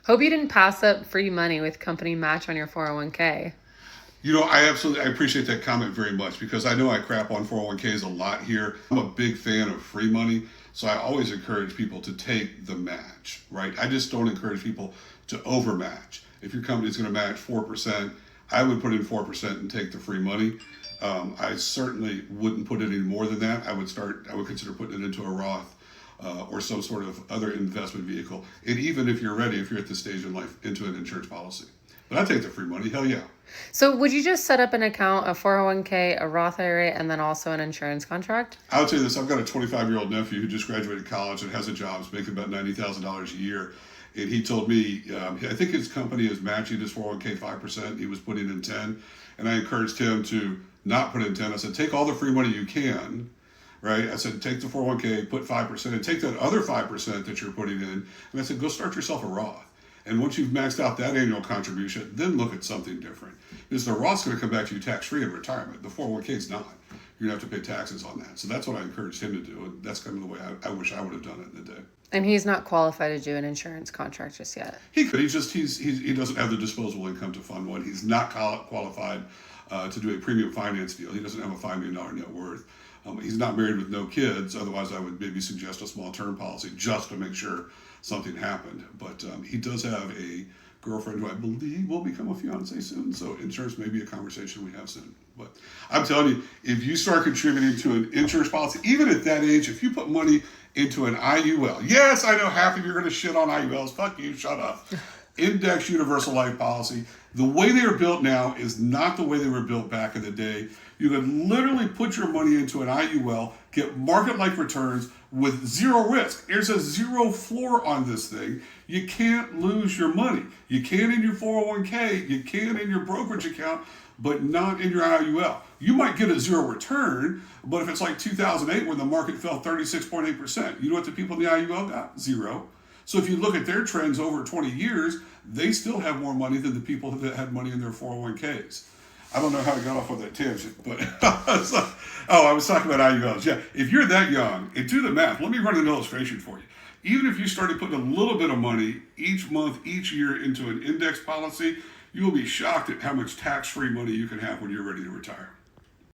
Hope you didn't pass up free money with company match on your 401k. I appreciate that comment very much because I know I crap on 401ks a lot here. I'm a big fan of free money, so I always encourage people to take the match, right? I just don't encourage people to overmatch. If your company's going to match 4%, I would put in 4% and take the free money. I certainly wouldn't put any more than that. I would consider putting it into a Roth or some sort of other investment vehicle. And even if you're ready, if you're at this stage in life, into an insurance policy. But I take the free money, hell yeah. So would you just set up an account, a 401k, a Roth IRA, and then also an insurance contract? I would say this. I've got a 25-year-old nephew who just graduated college and has a job. He's making about $90,000 a year. And he told me, I think his company is matching his 401k 5%. He was putting in 10. And I encouraged him to not put in 10. I said, take all the free money you can, right? I said, take the 401k, put 5%, and take that other 5% that you're putting in. And I said, go start yourself a Roth. And once you've maxed out that annual contribution, then look at something different. Because the Roth's going to come back to you tax-free in retirement. The 401k is not. You're going to have to pay taxes on that. So that's what I encouraged him to do. And that's kind of the way I wish I would have done it in the day. And he's not qualified to do an insurance contract just yet. He could. He doesn't have the disposable income to fund one. He's not qualified to do a premium finance deal. He doesn't have a $5 million net worth. He's not married with no kids. Otherwise, I would maybe suggest a small term policy just to make sure something happened. But he does have a girlfriend who I believe will become a fiance soon. So insurance may be a conversation we have soon. But I'm telling you, if you start contributing to an insurance policy, even at that age, if you put money into an IUL, yes, I know half of you are going to shit on IULs. Fuck you, shut up. Index universal life policy. The way they are built now is not the way they were built back in the day. You can literally put your money into an IUL, get market-like returns with zero risk. There's a zero floor on this thing. You can't lose your money. You can in your 401k, you can in your brokerage account, but not in your IUL. You might get a zero return, but if it's like 2008 when the market fell 36.8%, you know what the people in the IUL got? Zero. So if you look at their trends over 20 years, they still have more money than the people that had money in their 401ks. I don't know how I got off on that tangent, but I was talking about IULs. Yeah, if you're that young, and do the math, let me run an illustration for you. Even if you started putting a little bit of money each month, each year into an index policy, you will be shocked at how much tax-free money you can have when you're ready to retire.